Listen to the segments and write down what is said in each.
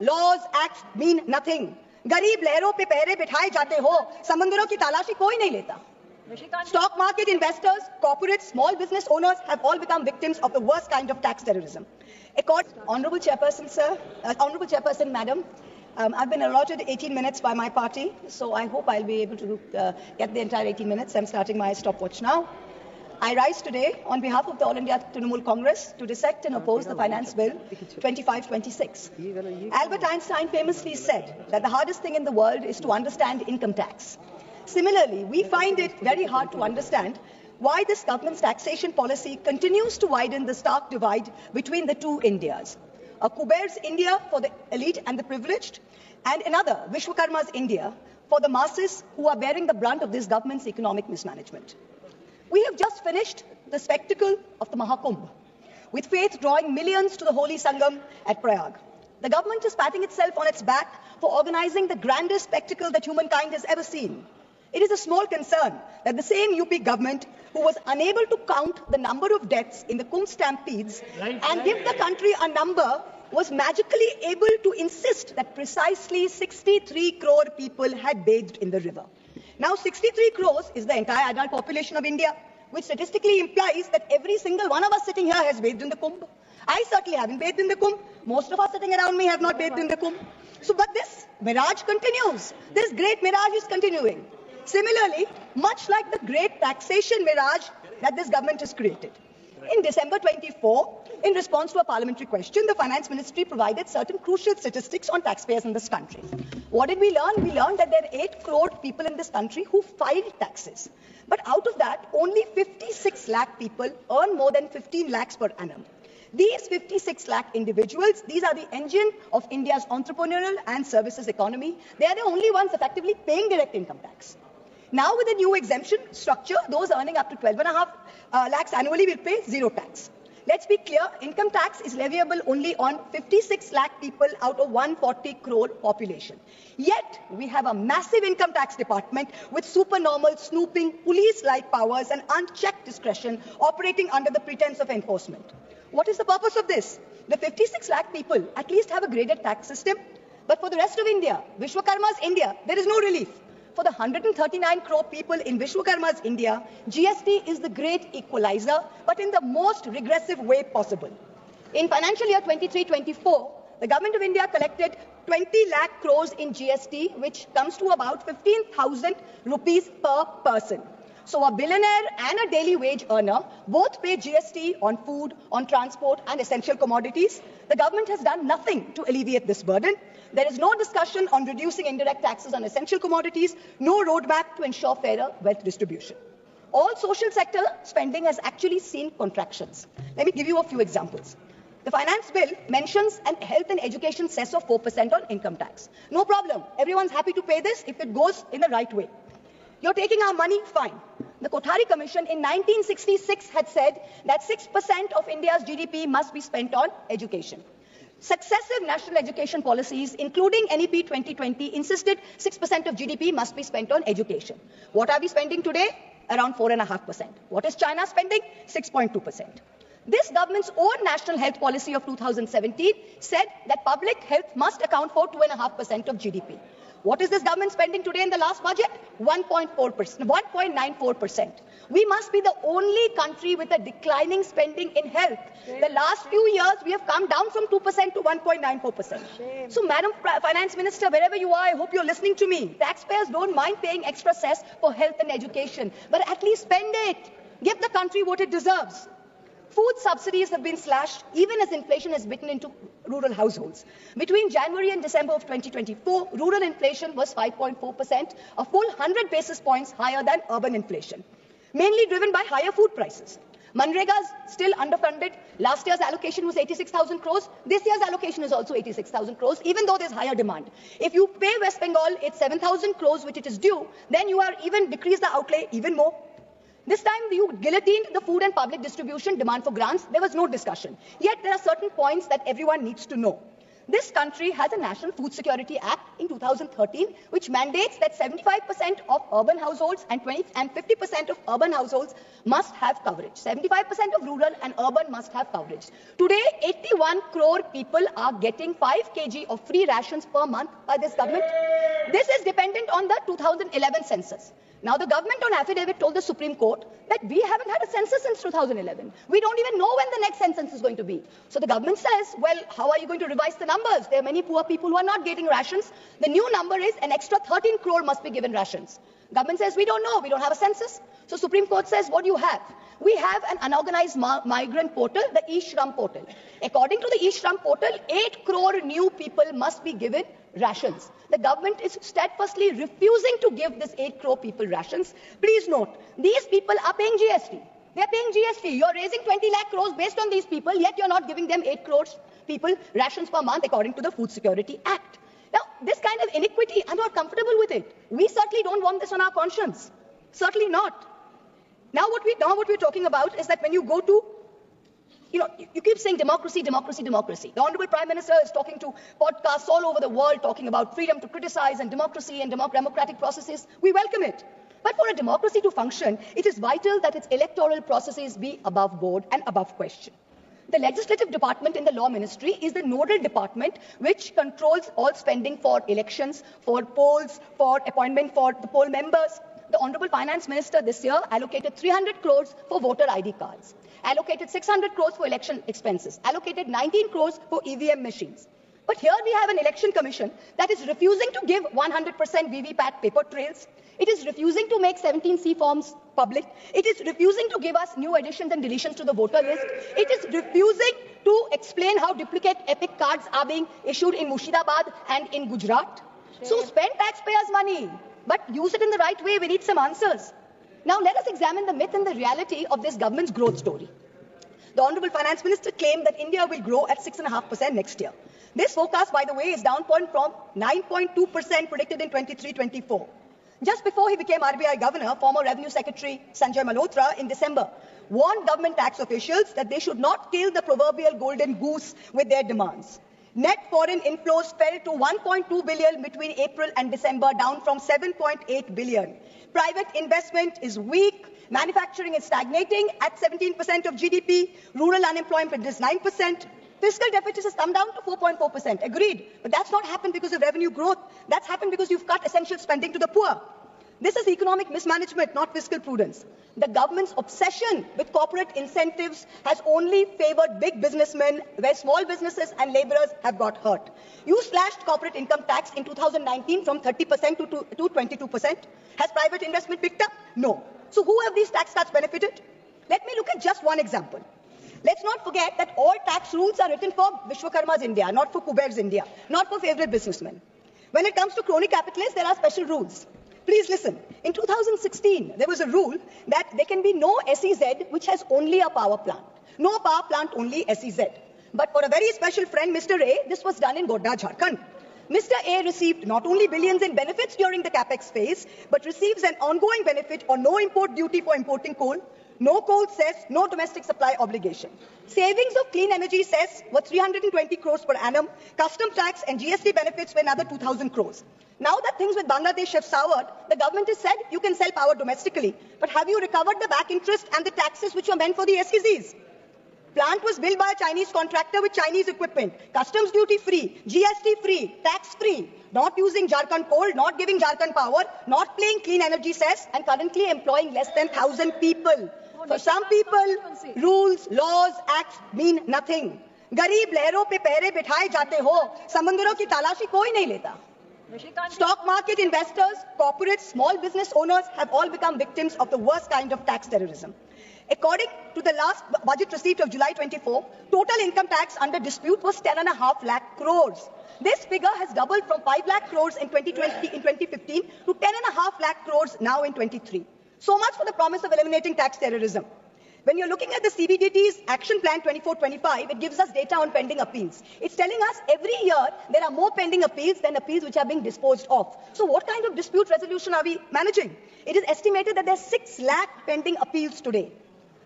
Laws, acts mean nothing. गरीब लहरों पे पहरे बिठाए जाते हो, समंदरों की तलाशी कोई नहीं लेता. Stock market investors, corporates, small business owners have all become victims of the worst kind of tax terrorism. Honourable Chairperson, sir, Honourable Chairperson, Madam, I've been allotted 18 minutes by my party, so I hope I'll be able to get the entire 18 minutes. I'm starting my stopwatch now. I rise today on behalf of the All India Trinamool Congress to dissect and oppose the Finance Bill 2526. Albert Einstein famously said that the hardest thing in the world is to understand income tax. Similarly, we find it very hard to understand why this government's taxation policy continues to widen the stark divide between the two Indias. A Kuber's India for the elite and the privileged, and another, Vishwakarma's India, for the masses who are bearing the brunt of this government's economic mismanagement. We have just finished the spectacle of the Mahakumbh, with faith drawing millions to the holy Sangam at Prayag. The government is patting itself on its back for organizing the grandest spectacle that humankind has ever seen. It is a small concern that the same UP government who was unable to count the number of deaths in the Kumbh stampedes and give the country a number was magically able to insist that precisely 63 crore people had bathed in the river. Now 63 crores is the entire adult population of India, which statistically implies that every single one of us sitting here has bathed in the Kumbh. I certainly haven't bathed in the Kumbh. Most of us sitting around me have not bathed in the Kumbh. So, but this mirage continues. This great mirage is continuing. Similarly, much like the great taxation mirage that this government has created. In December 24, in response to a parliamentary question, the Finance Ministry provided certain crucial statistics on taxpayers in this country. What did we learn? We learned that there are 8 crore people in this country who filed taxes. But out of that, only 56 lakh people earn more than 15 lakhs per annum. These 56 lakh individuals, these are the engine of India's entrepreneurial and services economy. They are the only ones effectively paying direct income tax. Now with the new exemption structure, those earning up to 12.5 lakhs annually will pay zero tax. Let's be clear, income tax is leviable only on 56 lakh people out of 140 crore population. Yet, we have a massive income tax department with supernormal snooping, police-like powers and unchecked discretion operating under the pretense of enforcement. What is the purpose of this? The 56 lakh people at least have a graded tax system, but for the rest of India, Vishwakarma's India, there is no relief. For the 139 crore people in Vishwakarma's India, GST is the great equalizer, but in the most regressive way possible. In financial year 23-24, the government of India collected 20 lakh crores in GST, which comes to about 15,000 rupees per person. So a billionaire and a daily wage earner both pay GST on food, on transport and essential commodities. The government has done nothing to alleviate this burden. There is no discussion on reducing indirect taxes on essential commodities, no roadmap to ensure fairer wealth distribution. All social sector spending has actually seen contractions. Let me give you a few examples. The finance bill mentions a health and education cess of 4% on income tax. No problem. Everyone's happy to pay this if it goes in the right way. You're taking our money, fine. The Kothari Commission in 1966 had said that 6% of India's GDP must be spent on education. Successive national education policies, including NEP 2020, insisted 6% of GDP must be spent on education. What are we spending today? Around 4.5%. What is China spending? 6.2%. This government's own national health policy of 2017 said that public health must account for 2.5% of GDP. What is this government spending today in the last budget? 1.94%. We must be the only country with a declining spending in health. The last few years, we have come down from 2% to 1.94%. So, Madam Finance Minister, wherever you are, I hope you're listening to me. Taxpayers don't mind paying extra cess for health and education, but at least spend it. Give the country what it deserves. Food subsidies have been slashed even as inflation has bitten into rural households. Between January and December of 2024, rural inflation was 5.4%, a full 100 basis points higher than urban inflation, mainly driven by higher food prices. Manrega is still underfunded. Last year's allocation was 86,000 crores. This year's allocation is also 86,000 crores, even though there's higher demand. If you pay West Bengal its 7,000 crores, which it is due, then you are even decrease the outlay even more. This time you guillotined the food and public distribution demand for grants. There was no discussion. Yet there are certain points that everyone needs to know. This country has a National Food Security Act in 2013, which mandates that 75% of urban households and 50% of urban households must have coverage. 75% of rural and urban must have coverage. Today, 81 crore people are getting 5 kg of free rations per month by this government. This is dependent on the 2011 census. Now, the government on affidavit told the Supreme Court that we haven't had a census since 2011. We don't even know when the next census is going to be. So the government says, well, how are you going to revise the numbers? There are many poor people who are not getting rations. The new number is an extra 13 crore must be given rations. Government says, we don't know. We don't have a census. So Supreme Court says, what do you have? We have an unorganized migrant portal, the E-Shram portal. According to the E-Shram portal, 8 crore new people must be given rations. The government is steadfastly refusing to give this 8 crore people rations. Please note, these people are paying GST. They are paying GST. You're raising 20 lakh crores based on these people, yet you're not giving them 8 crores people rations per month according to the Food Security Act. Now, this kind of iniquity, I'm not comfortable with it. We certainly don't want this on our conscience. Certainly not. Now what we're talking about is that when you go to, you keep saying democracy, democracy, democracy. The Honorable Prime Minister is talking to podcasts all over the world, talking about freedom to criticize and democracy and democratic processes. We welcome it. But for a democracy to function, it is vital that its electoral processes be above board and above question. The legislative department in the law ministry is the nodal department which controls all spending for elections, for polls, for appointment for the poll members. The Honorable Finance Minister this year allocated 300 crores for voter ID cards, allocated 600 crores for election expenses, allocated 19 crores for EVM machines. But here we have an election commission that is refusing to give 100% VVPAT paper trails. It is refusing to make 17C forms public. It is refusing to give us new additions and deletions to the voter list. It is refusing to explain how duplicate epic cards are being issued in Murshidabad and in Gujarat. So spend taxpayers' money, but use it in the right way. We need some answers. Now let us examine the myth and the reality of this government's growth story. The Honorable Finance Minister claimed that India will grow at 6.5% next year. This forecast, by the way, is down from 9.2% predicted in 23-24. Just before he became RBI Governor, former Revenue Secretary Sanjay Malhotra in December warned government tax officials that they should not kill the proverbial golden goose with their demands. Net foreign inflows fell to 1.2 billion between April and December, down from 7.8 billion. Private investment is weak. Manufacturing is stagnating at 17% of GDP. Rural unemployment is 9%. Fiscal deficit has come down to 4.4%. Agreed. But that's not happened because of revenue growth. That's happened because you've cut essential spending to the poor. This is economic mismanagement, not fiscal prudence. The government's obsession with corporate incentives has only favored big businessmen, where small businesses and laborers have got hurt. You slashed corporate income tax in 2019 from 30% to 22%. Has private investment picked up? No. So who have these tax cuts benefited? Let me look at just one example. Let's not forget that all tax rules are written for Vishwakarma's India, not for Kuber's India, not for favorite businessmen. When it comes to crony capitalists, there are special rules. Please listen. In 2016, there was a rule that there can be no SEZ which has only a power plant. No power plant, only SEZ. But for a very special friend, Mr. A, this was done in Godda, Jharkhand. Mr. A received not only billions in benefits during the capex phase, but receives an ongoing benefit on no import duty for importing coal, no coal cess, no domestic supply obligation. Savings of clean energy cess were 320 crores per annum. Custom tax and GST benefits were another 2,000 crores. Now that things with Bangladesh have soured, the government has said you can sell power domestically. But have you recovered the back interest and the taxes which were meant for the SEZs? Plant was built by a Chinese contractor with Chinese equipment. Customs duty free, GST free, tax free. Not using Jharkhand coal, not giving Jharkhand power, not paying clean energy cess, and currently employing less than 1,000 people. For some people, rules, laws, acts mean nothing. गरीब लहरों पे पैरे बिठाए जाते हो, समंदरों की तलाशी कोई नहीं लेता. Stock market investors, corporates, small business owners have all become victims of the worst kind of tax terrorism. According to the last budget receipt of July 24, total income tax under dispute was 10.5 lakh crores. This figure has doubled from 5 lakh crores in 2015 to 10.5 lakh crores now in 23. So much for the promise of eliminating tax terrorism. When you're looking at the CBDT's Action Plan 24-25, it gives us data on pending appeals. It's telling us every year there are more pending appeals than appeals which are being disposed of. So what kind of dispute resolution are we managing? It is estimated that there's 6 lakh pending appeals today.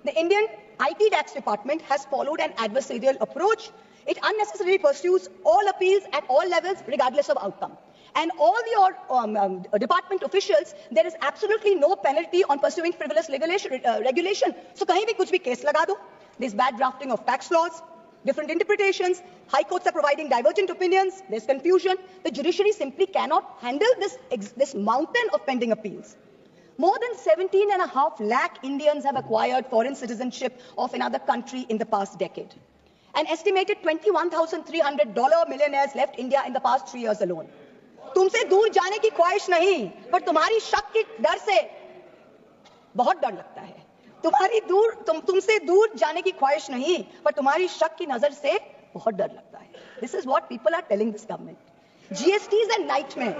The Indian IT tax department has followed an adversarial approach. It unnecessarily pursues all appeals at all levels, regardless of outcome. And all your department officials, there is absolutely no penalty on pursuing frivolous regulation. So kahin bhi kuch bhi case laga do. There's bad drafting of tax laws, different interpretations, high courts are providing divergent opinions, there's confusion. The judiciary simply cannot handle this mountain of pending appeals. More than 17.5 lakh Indians have acquired foreign citizenship of another country in the past decade. An estimated $21,300 millionaires left India in the past 3 years alone. तुमसे दूर जाने की ख्वाहिश नहीं, पर तुम्हारी शक के डर से बहुत डर लगता है. तुमसे दूर जाने की ख्वाहिश नहीं, पर तुम्हारी शक की नजर से बहुत डर लगता है. This is what people are telling this government. GST is a nightmare.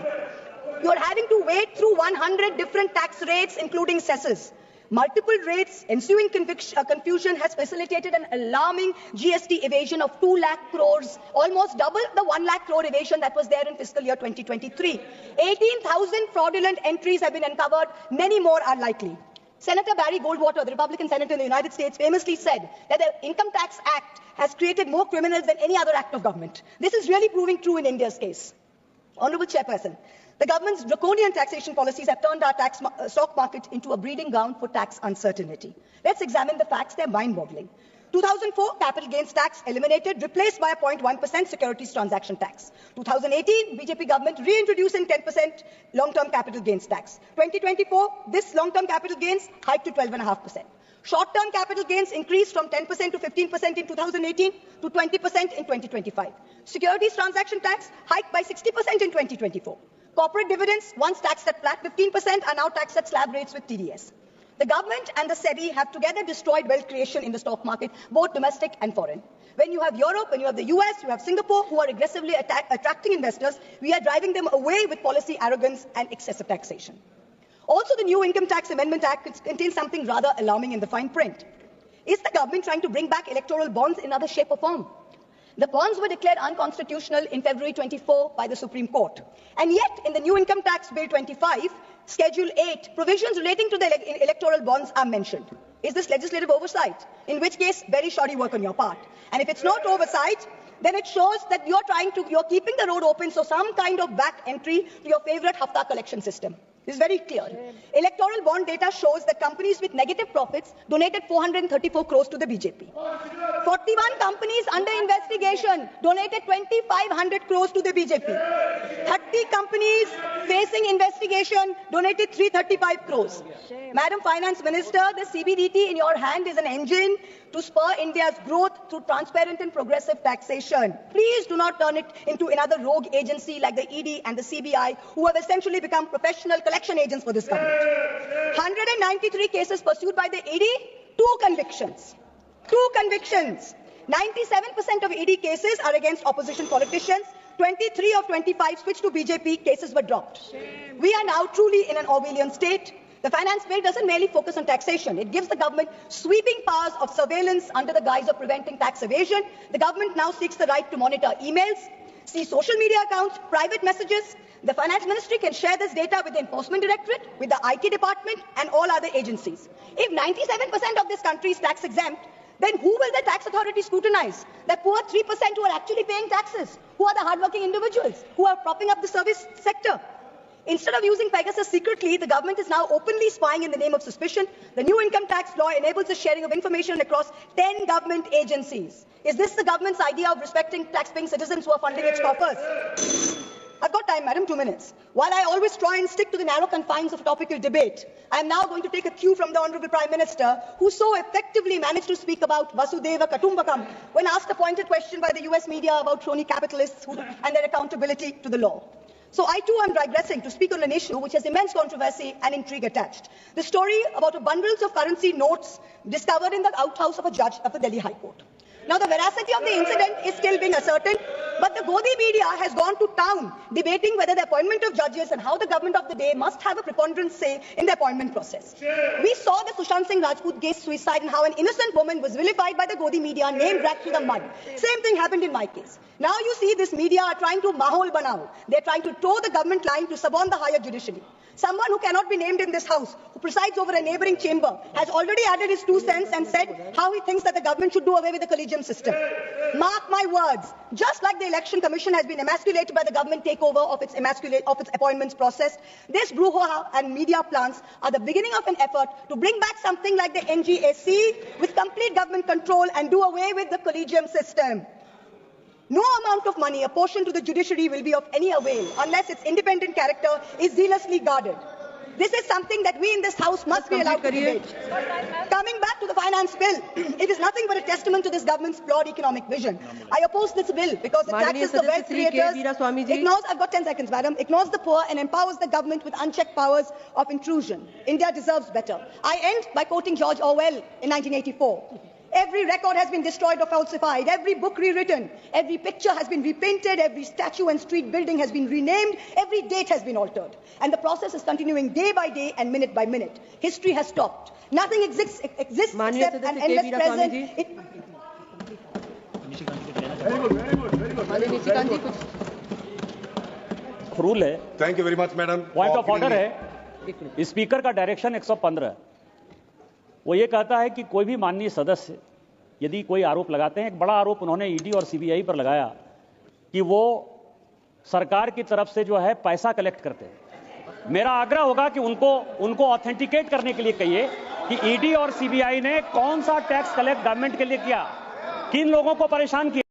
You are having to wade through 100 different tax rates, including cesses. Multiple rates, ensuing confusion has facilitated an alarming GST evasion of 2 lakh crores, almost double the 1 lakh crore evasion that was there in fiscal year 2023. 18,000 fraudulent entries have been uncovered. Many more are likely. Senator Barry Goldwater, the Republican senator in the United States, famously said that the Income Tax Act has created more criminals than any other act of government. This is really proving true in India's case. Honorable Chairperson, the government's draconian taxation policies have turned our stock market into a breeding ground for tax uncertainty. Let's examine the facts. They're mind-boggling. 2004, capital gains tax eliminated, replaced by a 0.1% securities transaction tax. 2018, BJP government reintroducing 10% long-term capital gains tax. 2024, this long-term capital gains hiked to 12.5%. Short-term capital gains increased from 10% to 15% in 2018 to 20% in 2025. Securities transaction tax hiked by 60% in 2024. Corporate dividends, once taxed at flat 15%, are now taxed at slab rates with TDS. The government and the SEBI have together destroyed wealth creation in the stock market, both domestic and foreign. When you have Europe, when you have the US, you have Singapore, who are aggressively attracting investors, we are driving them away with policy arrogance and excessive taxation. Also, the new Income Tax Amendment Act contains something rather alarming in the fine print. Is the government trying to bring back electoral bonds in other shape or form? The bonds were declared unconstitutional in February 24 by the Supreme Court. And yet, in the new Income Tax Bill 25, Schedule 8, provisions relating to the electoral bonds are mentioned. Is this legislative oversight? In which case, very shoddy work on your part. And if it's not oversight, then it shows that you're keeping the road open so some kind of back entry to your favorite Hafta collection system. This is very clear. Electoral bond data shows that companies with negative profits donated 434 crores to the BJP. 41 companies under investigation donated 2,500 crores to the BJP. 30 companies facing investigation donated 335 crores. Madam Finance Minister, the CBDT in your hand is an engine to spur India's growth through transparent and progressive taxation. Please do not turn it into another rogue agency like the ED and the CBI, who have essentially become professional collection agents for this government. 193 cases pursued by the ED, 2 convictions. 2 convictions. 97% of ED cases are against opposition politicians. 23 of 25 switched to BJP, cases were dropped. We are now truly in an Orwellian state. The finance bill doesn't merely focus on taxation. It gives the government sweeping powers of surveillance under the guise of preventing tax evasion. The government now seeks the right to monitor emails, see social media accounts, private messages. The finance ministry can share this data with the enforcement directorate, with the IT department, and all other agencies. If 97% of this country is tax exempt, then who will the tax authority scrutinize? The poor 3% who are actually paying taxes, who are the hardworking individuals, who are propping up the service sector. Instead of using Pegasus secretly, the government is now openly spying in the name of suspicion. The new income tax law enables the sharing of information across 10 government agencies. Is this the government's idea of respecting tax-paying citizens who are funding its coffers? I've got time, madam, 2 minutes. While I always try and stick to the narrow confines of a topical debate, I am now going to take a cue from the Honorable Prime Minister, who so effectively managed to speak about Vasudhaiva Kutumbakam when asked a pointed question by the US media about crony capitalists and their accountability to the law. So I too am digressing to speak on an issue which has immense controversy and intrigue attached. The story about bundles of currency notes discovered in the outhouse of a judge of the Delhi High Court. Now the veracity of the incident is still being ascertained, but the Godi media has gone to town debating whether the appointment of judges and how the government of the day must have a preponderant say in the appointment process. We saw the Sushant Singh Rajput case suicide and how an innocent woman was vilified by the Godi media, name dragged through the mud. Same thing happened in my case. Now you see this media are trying to mahol banao. They're trying to toe the government line to suborn the higher judiciary. Someone who cannot be named in this house, who presides over a neighbouring chamber, has already added his 2 cents and said how he thinks that the government should do away with the collegiate collegium system. Mark my words, just like the Election Commission has been emasculated by the government takeover of its appointments process, this brouhaha and media plants are the beginning of an effort to bring back something like the NGAC with complete government control and do away with the collegium system. No amount of money apportioned to the judiciary will be of any avail unless its independent character is zealously guarded. This is something that we in this House must be allowed to debate. Coming back to the finance bill, it is nothing but a testament to this government's flawed economic vision. I oppose this bill because it taxes the wealth creators, I've got 10 seconds, madam, ignores the poor and empowers the government with unchecked powers of intrusion. India deserves better. I end by quoting George Orwell in 1984. Every record has been destroyed or falsified, every book rewritten, every picture has been repainted, every statue and street building has been renamed, every date has been altered. And the process is continuing day by day and minute by minute. History has stopped. Nothing exists except an endless present. Rule है. Thank you very much, madam. Point of order है. Speaker का direction 115 वो ये कहता है कि कोई भी माननीय सदस्य यदि कोई आरोप लगाते हैं, एक बड़ा आरोप उन्होंने ईडी और सीबीआई पर लगाया कि वो सरकार की तरफ से जो है पैसा कलेक्ट करते हैं. मेरा आग्रह होगा कि उनको ऑथेंटिकेट करने के लिए कहिए कि ईडी और सीबीआई ने कौन सा टैक्स कलेक्ट गवर्नमेंट के लिए किया, किन लोगों को परेशान किया.